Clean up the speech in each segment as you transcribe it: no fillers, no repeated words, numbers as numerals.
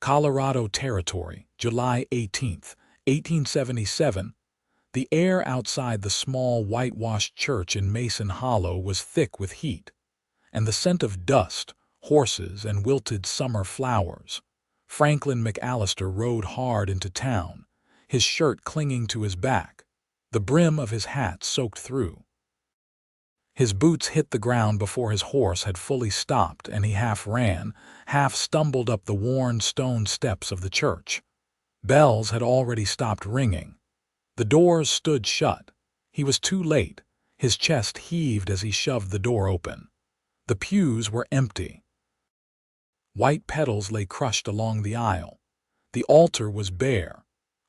Colorado Territory, July 18th, 1877. The air outside the small whitewashed church in Mason Hollow was thick with heat, and the scent of dust, horses, and wilted summer flowers. Franklin McAllister rode hard into town, his shirt clinging to his back, the brim of his hat soaked through. His boots hit the ground before his horse had fully stopped, and he half ran, half stumbled up the worn stone steps of the church. Bells had already stopped ringing. The doors stood shut. He was too late. His chest heaved as he shoved the door open. The pews were empty. White petals lay crushed along the aisle. The altar was bare.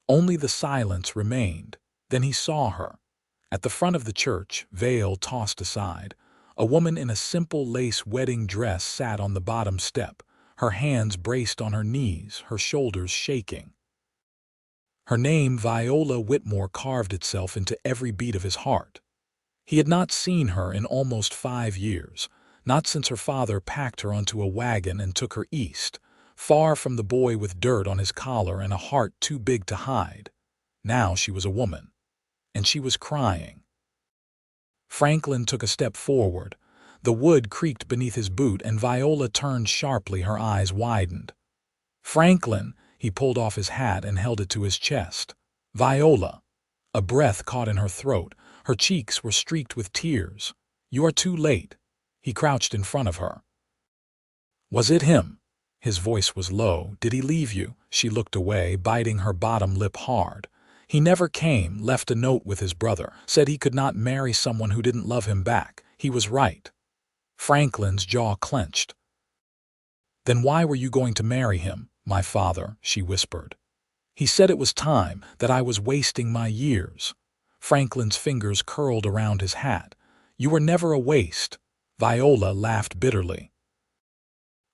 Only the silence remained. Then he saw her. At the front of the church, veil tossed aside, a woman in a simple lace wedding dress sat on the bottom step, her hands braced on her knees, her shoulders shaking. Her name, Viola Whitmore, carved itself into every beat of his heart. He had not seen her in almost 5 years, not since her father packed her onto a wagon and took her east, far from the boy with dirt on his collar and a heart too big to hide. Now she was a woman, and she was crying. Franklin took a step forward. The wood creaked beneath his boot, and Viola turned sharply, her eyes widened. "Franklin!" He pulled off his hat and held it to his chest. "Viola!" A breath caught in her throat. Her cheeks were streaked with tears. "You are too late." He crouched in front of her. "Was it him?" His voice was low. "Did he leave you?" She looked away, biting her bottom lip hard. "He never came, left a note with his brother, said he could not marry someone who didn't love him back. He was right." Franklin's jaw clenched. "Then why were you going to marry him?" "My father," she whispered. "He said it was time, that I was wasting my years." Franklin's fingers curled around his hat. "You were never a waste." Viola laughed bitterly.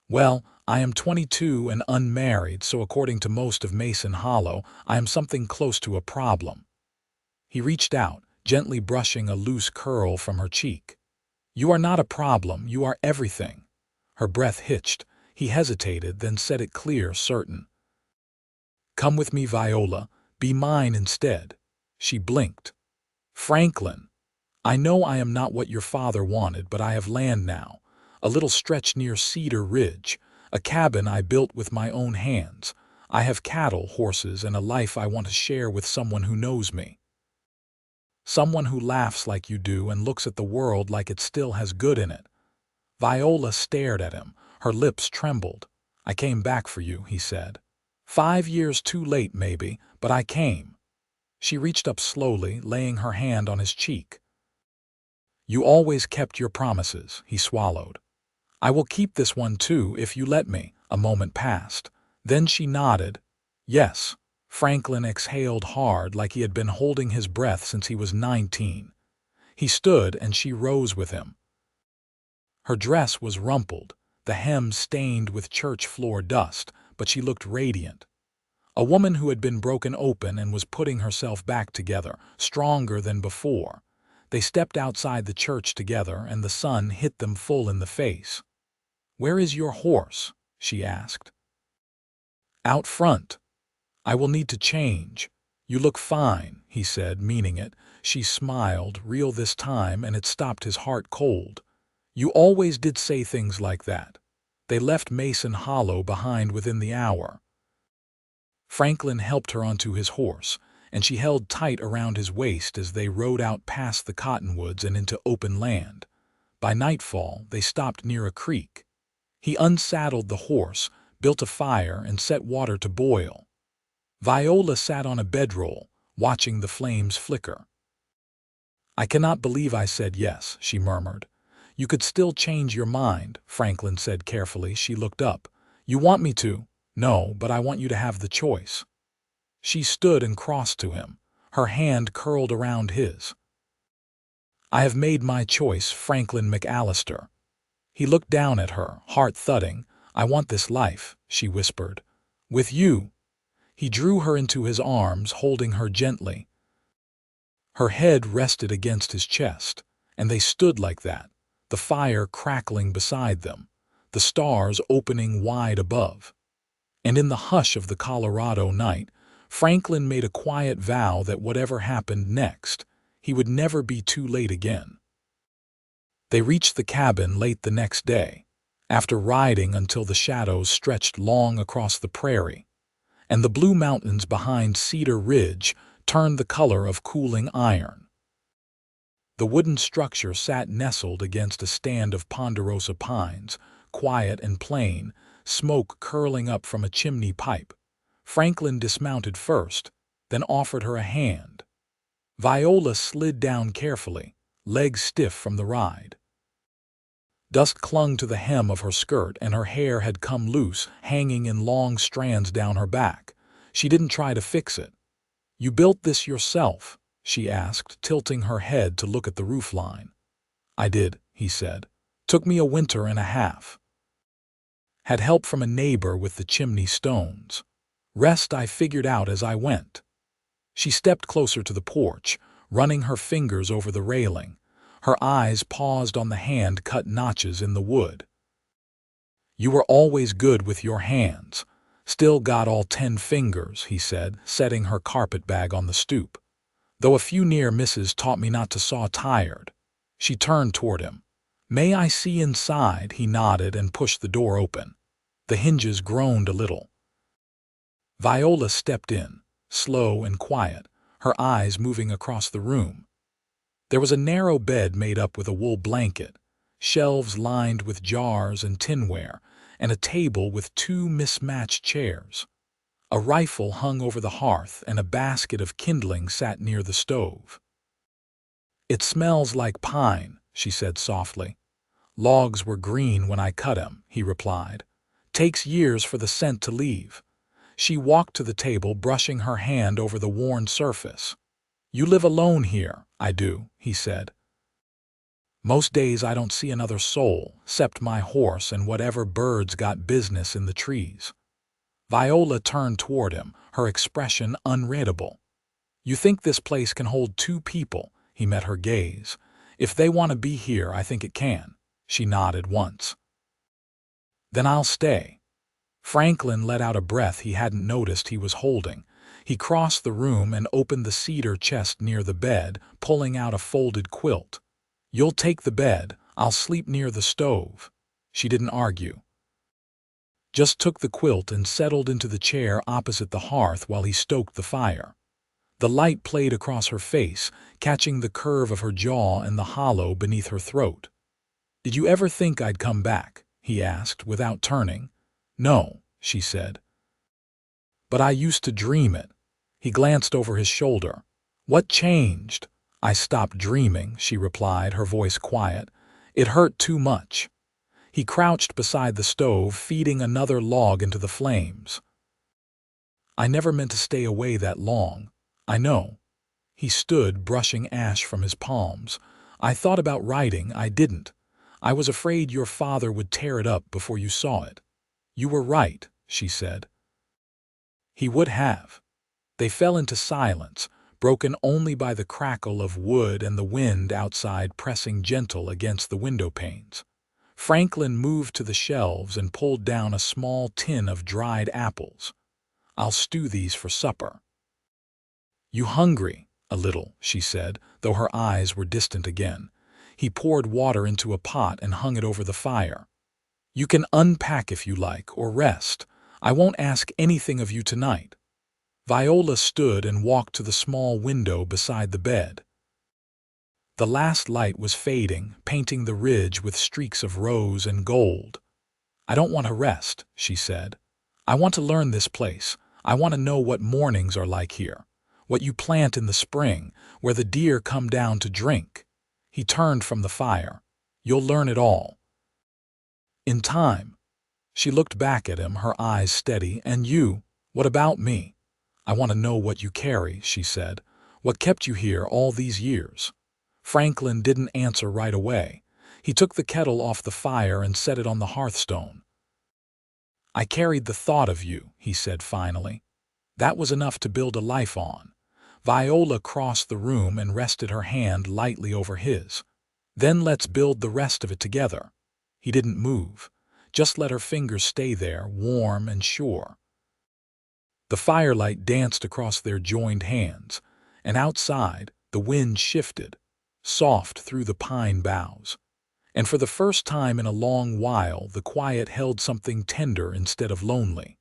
"Well, I am 22 and unmarried, so according to most of Mason Hollow, I am something close to a problem." He reached out, gently brushing a loose curl from her cheek. "You are not a problem, you are everything." Her breath hitched. He hesitated, then said it clear, certain. "Come with me, Viola. Be mine instead." She blinked. "Franklin, I know I am not what your father wanted, but I have land now. A little stretch near Cedar Ridge, a cabin I built with my own hands. I have cattle, horses, and a life I want to share with someone who knows me. Someone who laughs like you do and looks at the world like it still has good in it." Viola stared at him. Her lips trembled. "I came back for you," he said. 5 years too late, maybe, but I came." She reached up slowly, laying her hand on his cheek. "You always kept your promises," he swallowed. "I will keep this one too, if you let me." A moment passed. Then she nodded. "Yes." Franklin exhaled hard, like he had been holding his breath since he was 19. He stood, and she rose with him. Her dress was rumpled, the hem stained with church floor dust, but she looked radiant. A woman who had been broken open and was putting herself back together, stronger than before. They stepped outside the church together, and the sun hit them full in the face. "Where is your horse?" she asked. "Out front." "I will need to change." "You look fine," he said, meaning it. She smiled, real this time, and it stopped his heart cold. "You always did say things like that." They left Mason Hollow behind within the hour. Franklin helped her onto his horse, and she held tight around his waist as they rode out past the cottonwoods and into open land. By nightfall, they stopped near a creek. He unsaddled the horse, built a fire, and set water to boil. Viola sat on a bedroll, watching the flames flicker. "I cannot believe I said yes," she murmured. "You could still change your mind," Franklin said carefully. She looked up. "You want me to?" "No, but I want you to have the choice." She stood and crossed to him, her hand curled around his. "I have made my choice, Franklin McAllister." He looked down at her, heart thudding. "I want this life," she whispered. "With you." He drew her into his arms, holding her gently. Her head rested against his chest, and they stood like that, the fire crackling beside them, the stars opening wide above. And in the hush of the Colorado night, Franklin made a quiet vow that whatever happened next, he would never be too late again. They reached the cabin late the next day, after riding until the shadows stretched long across the prairie, and the blue mountains behind Cedar Ridge turned the color of cooling iron. The wooden structure sat nestled against a stand of ponderosa pines, quiet and plain, smoke curling up from a chimney pipe. Franklin dismounted first, then offered her a hand. Viola slid down carefully, legs stiff from the ride. Dust clung to the hem of her skirt and her hair had come loose, hanging in long strands down her back. She didn't try to fix it. "You built this yourself?" she asked, tilting her head to look at the roofline. "I did," he said. "Took me a winter and a half. Had help from a neighbor with the chimney stones. Rest I figured out as I went." She stepped closer to the porch, running her fingers over the railing. Her eyes paused on the hand-cut notches in the wood. "You were always good with your hands. Still got all 10 fingers," he said, setting her carpetbag on the stoop. "Though a few near misses taught me not to saw tired." She turned toward him. "May I see inside?" He nodded and pushed the door open. The hinges groaned a little. Viola stepped in, slow and quiet, her eyes moving across the room. There was a narrow bed made up with a wool blanket, shelves lined with jars and tinware, and a table with 2 mismatched chairs. A rifle hung over the hearth and a basket of kindling sat near the stove. "It smells like pine," she said softly. "Logs were green when I cut 'em," he replied. "Takes years for the scent to leave." She walked to the table, brushing her hand over the worn surface. "You live alone here?" "I do," he said. "Most days I don't see another soul, 'cept my horse and whatever birds got business in the trees." Viola turned toward him, her expression unreadable. "You think this place can hold 2 people?" He met her gaze. "If they want to be here, I think it can." She nodded once. "Then I'll stay." Franklin let out a breath he hadn't noticed he was holding. He crossed the room and opened the cedar chest near the bed, pulling out a folded quilt. "You'll take the bed. I'll sleep near the stove." She didn't argue. Just took the quilt and settled into the chair opposite the hearth while he stoked the fire. The light played across her face, catching the curve of her jaw and the hollow beneath her throat. "Did you ever think I'd come back?" he asked, without turning. "No," she said. "But I used to dream it." He glanced over his shoulder. "What changed?" "I stopped dreaming," she replied, her voice quiet. "It hurt too much." He crouched beside the stove, feeding another log into the flames. "I never meant to stay away that long. I know." He stood, brushing ash from his palms. "I thought about writing. I didn't. I was afraid your father would tear it up before you saw it." "You were right," she said. "He would have." They fell into silence, broken only by the crackle of wood and the wind outside pressing gentle against the window panes. Franklin moved to the shelves and pulled down a small tin of dried apples. "I'll stew these for supper." "You hungry?" "A little," she said, though her eyes were distant again. He poured water into a pot and hung it over the fire. "You can unpack if you like, or rest. I won't ask anything of you tonight." Viola stood and walked to the small window beside the bed. The last light was fading, painting the ridge with streaks of rose and gold. "I don't want to rest," she said. "I want to learn this place. I want to know what mornings are like here, what you plant in the spring, where the deer come down to drink." He turned from the fire. "You'll learn it all. In time." She looked back at him, her eyes steady. "And you? What about me?" "I want to know what you carry," she said. "What kept you here all these years?" Franklin didn't answer right away. He took the kettle off the fire and set it on the hearthstone. "I carried the thought of you," he said finally. "That was enough to build a life on." Viola crossed the room and rested her hand lightly over his. "Then let's build the rest of it together." He didn't move. Just let her fingers stay there, warm and sure. The firelight danced across their joined hands, and outside, the wind shifted, soft through the pine boughs. And for the first time in a long while, the quiet held something tender instead of lonely.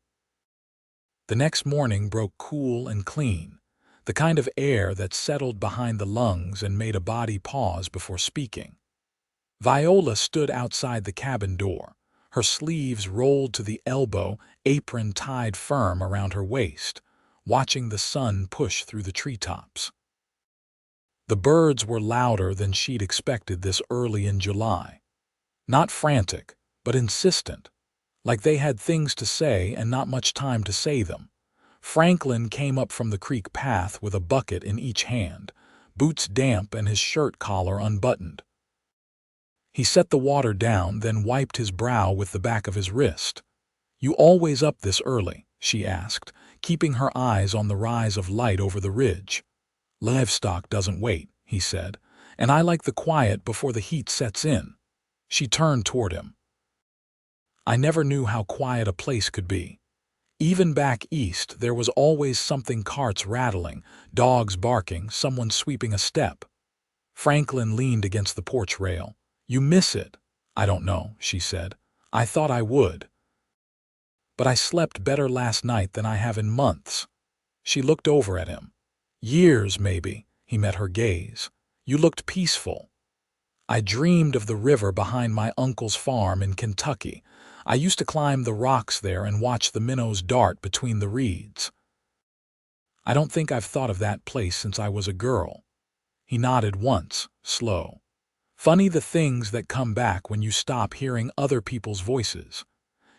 The next morning broke cool and clean, the kind of air that settled behind the lungs and made a body pause before speaking. Viola stood outside the cabin door, her sleeves rolled to the elbow, apron tied firm around her waist, watching the sun push through the treetops. The birds were louder than she'd expected this early in July. Not frantic, but insistent, like they had things to say and not much time to say them. Franklin came up from the creek path with a bucket in each hand, boots damp and his shirt collar unbuttoned. He set the water down, then wiped his brow with the back of his wrist. "You always up this early?" she asked, keeping her eyes on the rise of light over the ridge. "Livestock doesn't wait," he said, "and I like the quiet before the heat sets in." She turned toward him. "I never knew how quiet a place could be. Even back east, there was always something, carts rattling, dogs barking, someone sweeping a step." Franklin leaned against the porch rail. "You miss it." "I don't know," she said. "I thought I would. But I slept better last night than I have in months." She looked over at him. "Years, maybe." He met her gaze. "You looked peaceful." "I dreamed of the river behind my uncle's farm in Kentucky. I used to climb the rocks there and watch the minnows dart between the reeds. I don't think I've thought of that place since I was a girl." He nodded once, slow. "Funny the things that come back when you stop hearing other people's voices."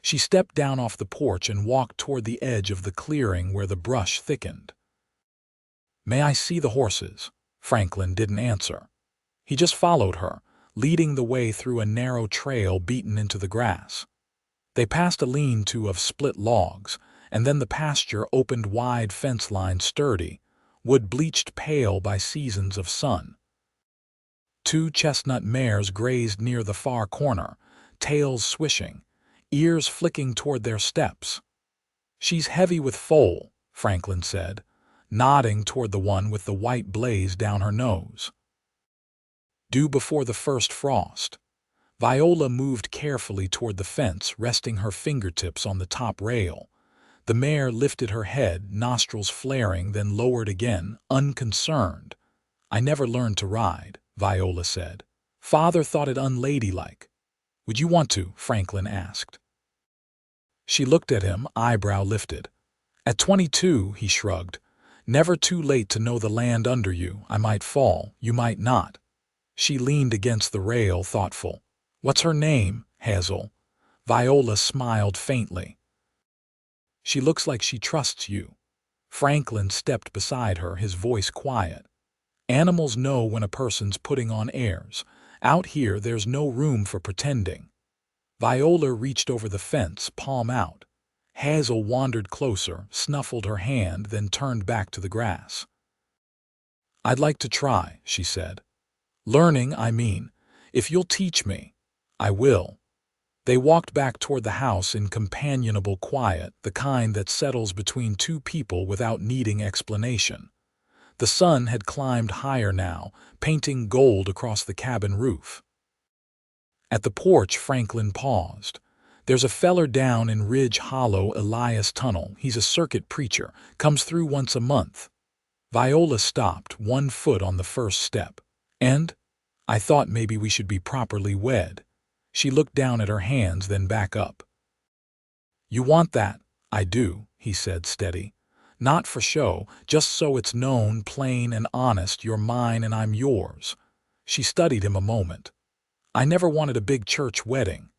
She stepped down off the porch and walked toward the edge of the clearing where the brush thickened. "May I see the horses?" Franklin didn't answer. He just followed her, leading the way through a narrow trail beaten into the grass. They passed a lean-to of split logs, and then the pasture opened wide, fence line sturdy, wood bleached pale by seasons of sun. Two chestnut mares grazed near the far corner, tails swishing, ears flicking toward their steps. "She's heavy with foal," Franklin said, nodding toward the one with the white blaze down her nose. "Due before the first frost." Viola moved carefully toward the fence, resting her fingertips on the top rail. The mare lifted her head, nostrils flaring, then lowered again, unconcerned. "I never learned to ride," Viola said. "Father thought it unladylike." "Would you want to?" Franklin asked. She looked at him, eyebrow lifted. "At 22, he shrugged. "Never too late to know the land under you. I might fall, you might not." She leaned against the rail, thoughtful. "What's her name, Hazel?" Viola smiled faintly. "She looks like she trusts you." Franklin stepped beside her, his voice quiet. "Animals know when a person's putting on airs. Out here, there's no room for pretending." Viola reached over the fence, palm out. Hazel wandered closer, snuffled her hand, then turned back to the grass. "I'd like to try," she said. "Learning, I mean. If you'll teach me." "I will." They walked back toward the house in companionable quiet, the kind that settles between two people without needing explanation. The sun had climbed higher now, painting gold across the cabin roof. At the porch, Franklin paused. "There's a feller down in Ridge Hollow, Elias Tunnel. He's a circuit preacher, comes through once a month." Viola stopped, one foot on the first step. "And? I thought maybe we should be properly wed." She looked down at her hands, then back up. "You want that?" "I do," he said, steady. "Not for show, just so it's known, plain and honest, you're mine and I'm yours." She studied him a moment. "I never wanted a big church wedding.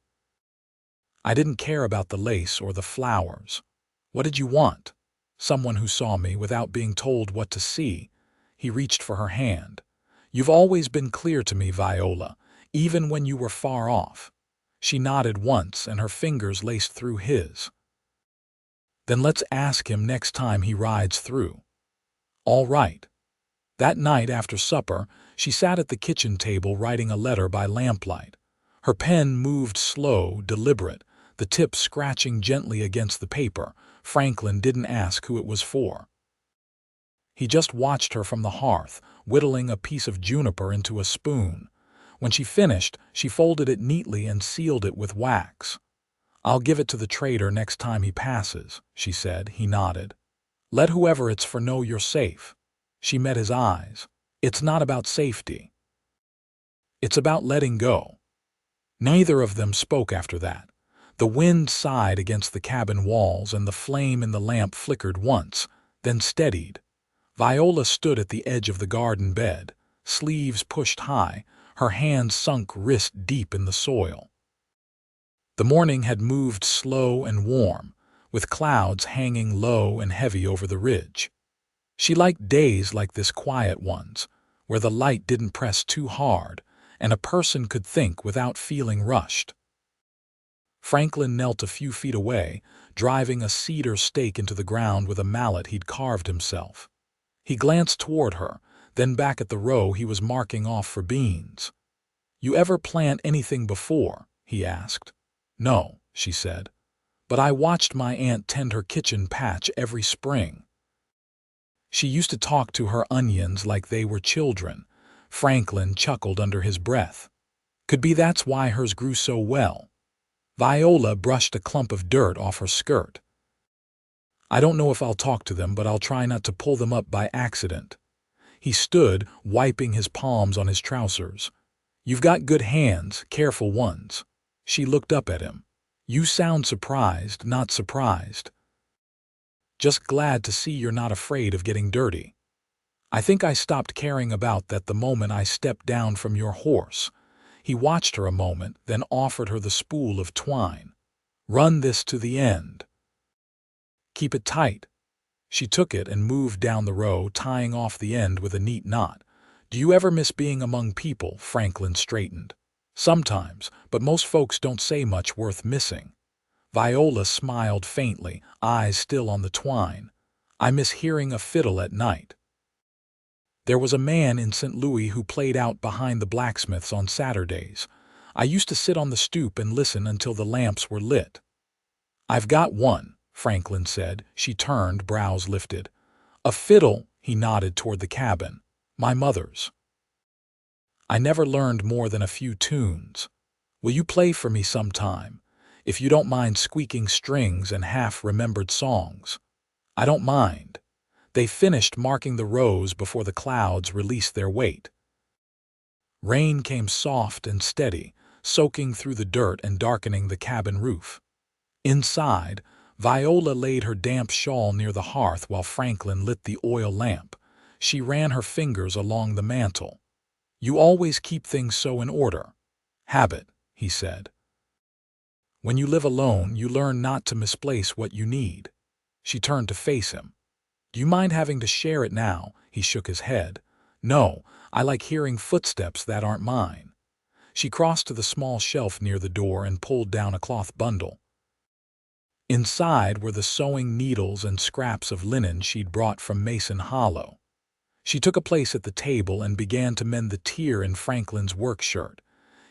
I didn't care about the lace or the flowers." "What did you want?" "Someone who saw me without being told what to see." He reached for her hand. "You've always been clear to me, Viola, even when you were far off." She nodded once, and her fingers laced through his. "Then let's ask him next time he rides through." "All right." That night after supper, she sat at the kitchen table writing a letter by lamplight. Her pen moved slow, deliberate, the tip scratching gently against the paper. Franklin didn't ask who it was for. He just watched her from the hearth, whittling a piece of juniper into a spoon. When she finished, she folded it neatly and sealed it with wax. "I'll give it to the trader next time he passes," she said. He nodded. "Let whoever it's for know you're safe." She met his eyes. "It's not about safety. It's about letting go." Neither of them spoke after that. The wind sighed against the cabin walls and the flame in the lamp flickered once, then steadied. Viola stood at the edge of the garden bed, sleeves pushed high, her hands sunk wrist deep in the soil. The morning had moved slow and warm, with clouds hanging low and heavy over the ridge. She liked days like this, quiet ones, where the light didn't press too hard and a person could think without feeling rushed. Franklin knelt a few feet away, driving a cedar stake into the ground with a mallet he'd carved himself. He glanced toward her, then back at the row he was marking off for beans. "You ever plant anything before?" he asked. "No," she said, "but I watched my aunt tend her kitchen patch every spring. She used to talk to her onions like they were children." Franklin chuckled under his breath. "Could be that's why hers grew so well." Viola brushed a clump of dirt off her skirt. "I don't know if I'll talk to them, but I'll try not to pull them up by accident." He stood, wiping his palms on his trousers. "You've got good hands, careful ones." She looked up at him. "You sound surprised." "Not surprised. Just glad to see you're not afraid of getting dirty. I think I stopped caring about that the moment I stepped down from your horse." He watched her a moment, then offered her the spool of twine. "Run this to the end. Keep it tight." She took it and moved down the row, tying off the end with a neat knot. "Do you ever miss being among people?" Franklin straightened. "Sometimes, but most folks don't say much worth missing." Viola smiled faintly, eyes still on the twine. "I miss hearing a fiddle at night. There was a man in St. Louis who played out behind the blacksmith's on Saturdays. I used to sit on the stoop and listen until the lamps were lit." "I've got one," Franklin said. She turned, brows lifted. "A fiddle?" He nodded toward the cabin. "My mother's. I never learned more than a few tunes. Will you play for me sometime? If you don't mind squeaking strings and half-remembered songs." "I don't mind." They finished marking the rows before the clouds released their weight. Rain came soft and steady, soaking through the dirt and darkening the cabin roof. Inside, Viola laid her damp shawl near the hearth while Franklin lit the oil lamp. She ran her fingers along the mantel. "You always keep things so in order." "Habit," he said. "When you live alone, you learn not to misplace what you need." She turned to face him. "Do you mind having to share it now?" He shook his head. "No, I like hearing footsteps that aren't mine." She crossed to the small shelf near the door and pulled down a cloth bundle. Inside were the sewing needles and scraps of linen she'd brought from Mason Hollow. She took a place at the table and began to mend the tear in Franklin's work shirt.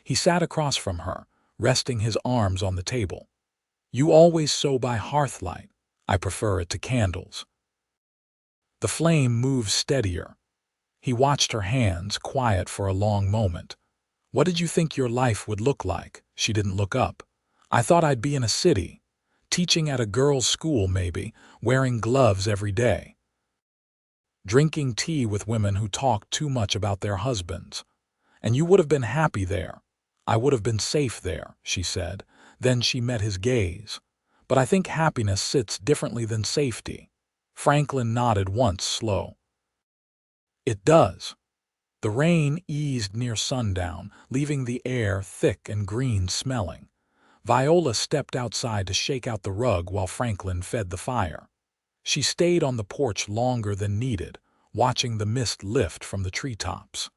He sat across from her, resting his arms on the table. "You always sew by hearthlight." "I prefer it to candles." The flame moved steadier. He watched her hands, quiet for a long moment. "What did you think your life would look like?" She didn't look up. "I thought I'd be in a city. Teaching at a girls' school maybe, wearing gloves every day. Drinking tea with women who talked too much about their husbands. And you would have been happy there. I would have been safe there," she said. Then she met his gaze. "But I think happiness sits differently than safety." Franklin nodded once, slow. "It does." The rain eased near sundown, leaving the air thick and green smelling. Viola stepped outside to shake out the rug while Franklin fed the fire. She stayed on the porch longer than needed, watching the mist lift from the treetops.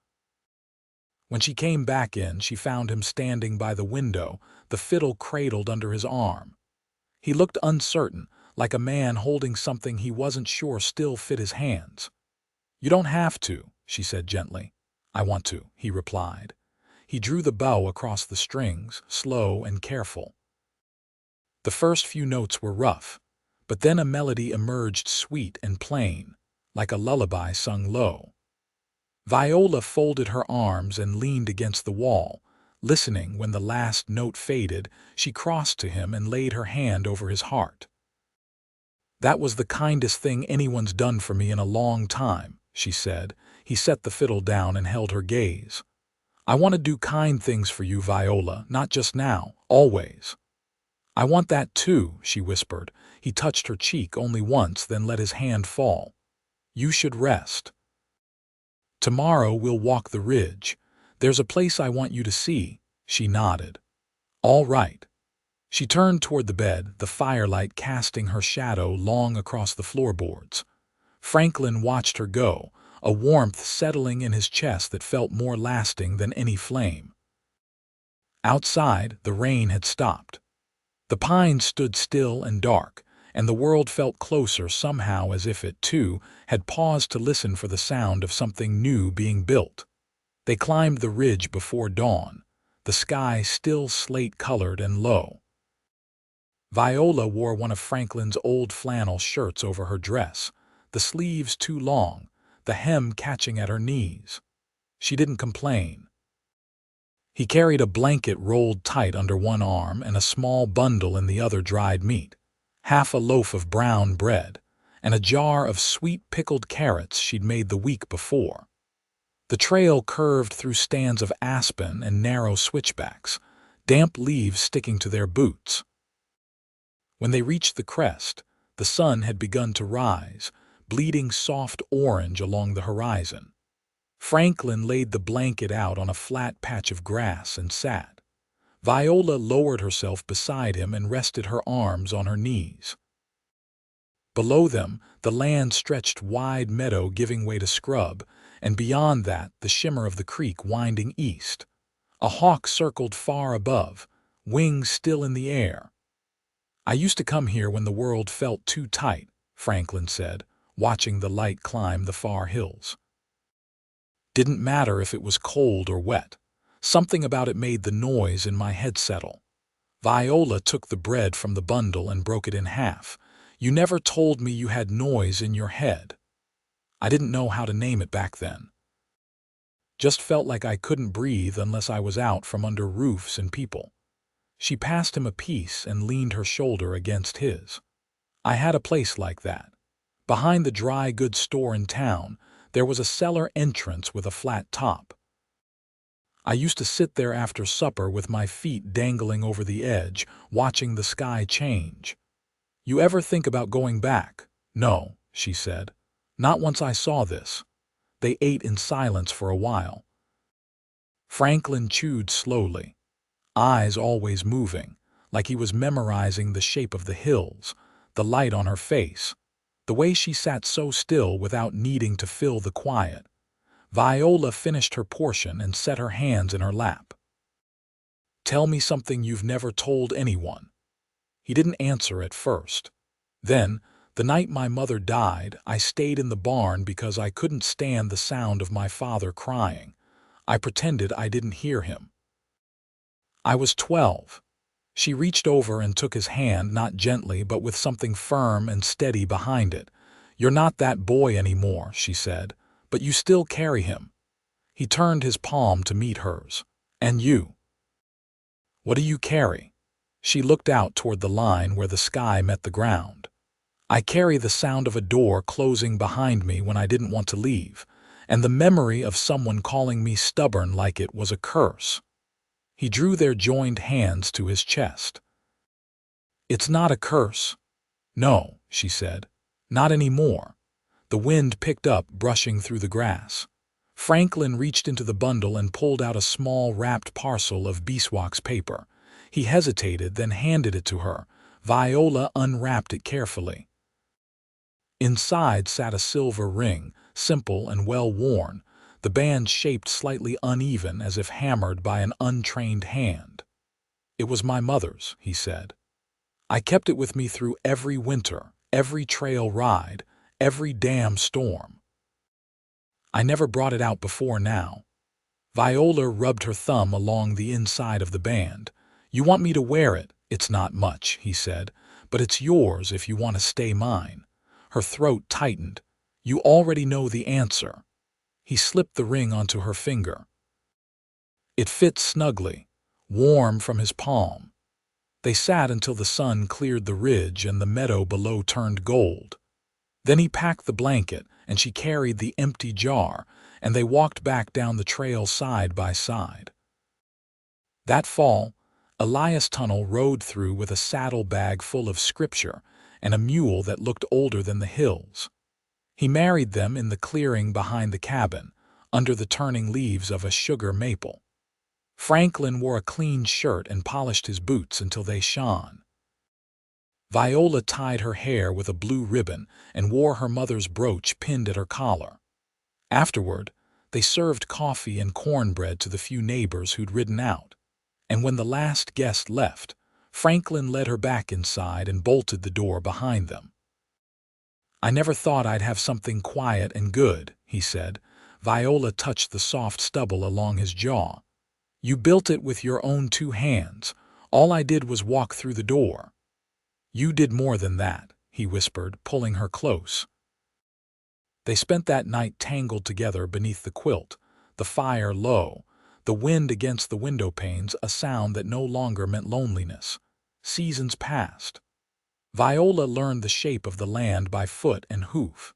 When she came back in, she found him standing by the window, the fiddle cradled under his arm. He looked uncertain, like a man holding something he wasn't sure still fit his hands. "You don't have to," she said gently. "I want to," he replied. He drew the bow across the strings, slow and careful. The first few notes were rough, but then a melody emerged sweet and plain, like a lullaby sung low. Viola folded her arms and leaned against the wall. Listening, when the last note faded, she crossed to him and laid her hand over his heart. "That was the kindest thing anyone's done for me in a long time," she said. He set the fiddle down and held her gaze. "I want to do kind things for you, Viola, not just now, always." "I want that too," she whispered. He touched her cheek only once, then let his hand fall. "You should rest. Tomorrow we'll walk the ridge. There's a place I want you to see." She nodded. "All right." She turned toward the bed, the firelight casting her shadow long across the floorboards. Franklin watched her go, a warmth settling in his chest that felt more lasting than any flame. Outside, the rain had stopped. The pines stood still and dark, and the world felt closer somehow, as if it, too, had paused to listen for the sound of something new being built. They climbed the ridge before dawn, the sky still slate-colored and low. Viola wore one of Franklin's old flannel shirts over her dress, the sleeves too long, the hem catching at her knees. She didn't complain. He carried a blanket rolled tight under one arm and a small bundle in the other dried meat, half a loaf of brown bread, and a jar of sweet pickled carrots she'd made the week before. The trail curved through stands of aspen and narrow switchbacks, damp leaves sticking to their boots. When they reached the crest, the sun had begun to rise, bleeding soft orange along the horizon. Franklin laid the blanket out on a flat patch of grass and sat. Viola lowered herself beside him and rested her arms on her knees. Below them, the land stretched wide meadow giving way to scrub, and beyond that the shimmer of the creek winding east. A hawk circled far above, wings still in the air. "I used to come here when the world felt too tight," Franklin said, watching the light climb the far hills. "Didn't matter if it was cold or wet. Something about it made the noise in my head settle." Viola took the bread from the bundle and broke it in half. "You never told me you had noise in your head." "I didn't know how to name it back then. Just felt like I couldn't breathe unless I was out from under roofs and people." She passed him a piece and leaned her shoulder against his. "I had a place like that. Behind the dry goods store in town, there was a cellar entrance with a flat top. I used to sit there after supper with my feet dangling over the edge, watching the sky change." "You ever think about going back?" "No," she said. "Not once I saw this." They ate in silence for a while. Franklin chewed slowly, eyes always moving, like he was memorizing the shape of the hills, the light on her face, the way she sat so still without needing to fill the quiet. Viola finished her portion and set her hands in her lap. "Tell me something you've never told anyone." He didn't answer at first. "Then, the night my mother died, I stayed in the barn because I couldn't stand the sound of my father crying. I pretended I didn't hear him. I was 12. She reached over and took his hand, not gently but with something firm and steady behind it. "You're not that boy anymore," she said, "but you still carry him." He turned his palm to meet hers. "And you? What do you carry?" She looked out toward the line where the sky met the ground. "I carry the sound of a door closing behind me when I didn't want to leave, and the memory of someone calling me stubborn like it was a curse." He drew their joined hands to his chest. "It's not a curse." "No," she said. "Not anymore." The wind picked up, brushing through the grass. Franklin reached into the bundle and pulled out a small wrapped parcel of beeswax paper. He hesitated, then handed it to her. Viola unwrapped it carefully. Inside sat a silver ring, simple and well-worn, the band shaped slightly uneven as if hammered by an untrained hand. "It was my mother's," he said. "I kept it with me through every winter, every trail ride, every damn storm. I never brought it out before now." Viola rubbed her thumb along the inside of the band. "You want me to wear it? "It's not much," he said, "but it's yours if you want to stay mine." Her throat tightened. "You already know the answer." He slipped the ring onto her finger. It fit snugly, warm from his palm. They sat until the sun cleared the ridge and the meadow below turned gold. Then he packed the blanket, and she carried the empty jar, and they walked back down the trail side by side. That fall, Elias Tunnel rode through with a saddlebag full of scripture and a mule that looked older than the hills. He married them in the clearing behind the cabin, under the turning leaves of a sugar maple. Franklin wore a clean shirt and polished his boots until they shone. Viola tied her hair with a blue ribbon and wore her mother's brooch pinned at her collar. Afterward, they served coffee and cornbread to the few neighbors who'd ridden out. And when the last guest left, Franklin led her back inside and bolted the door behind them. "I never thought I'd have something quiet and good," he said. Viola touched the soft stubble along his jaw. "You built it with your own 2 hands. All I did was walk through the door." "You did more than that," he whispered, pulling her close. They spent that night tangled together beneath the quilt, the fire low, the wind against the window panes, a sound that no longer meant loneliness. Seasons passed. Viola learned the shape of the land by foot and hoof.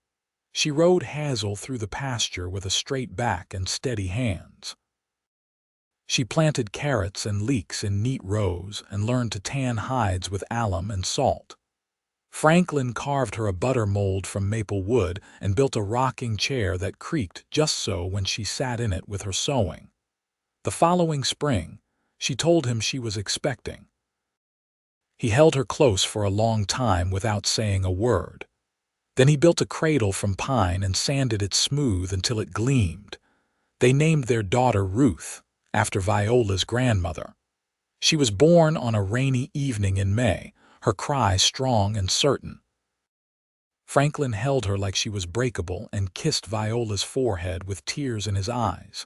She rode Hazel through the pasture with a straight back and steady hands. She planted carrots and leeks in neat rows and learned to tan hides with alum and salt. Franklin carved her a butter mold from maple wood and built a rocking chair that creaked just so when she sat in it with her sewing. The following spring, she told him she was expecting. He held her close for a long time without saying a word. Then he built a cradle from pine and sanded it smooth until it gleamed. They named their daughter Ruth, after Viola's grandmother. She was born on a rainy evening in May, her cry strong and certain. Franklin held her like she was breakable and kissed Viola's forehead with tears in his eyes.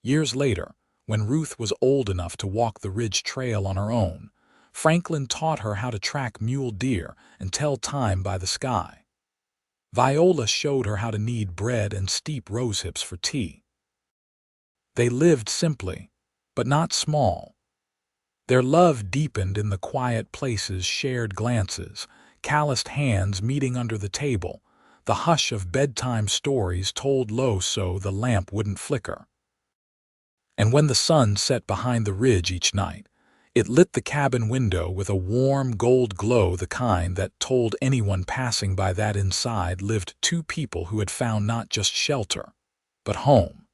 Years later, when Ruth was old enough to walk the ridge trail on her own, Franklin taught her how to track mule deer and tell time by the sky. Viola showed her how to knead bread and steep rosehips for tea. They lived simply, but not small. Their love deepened in the quiet places, shared glances, calloused hands meeting under the table, the hush of bedtime stories told low so the lamp wouldn't flicker. And when the sun set behind the ridge each night, it lit the cabin window with a warm gold glow, the kind that told anyone passing by that inside lived 2 people who had found not just shelter, but home.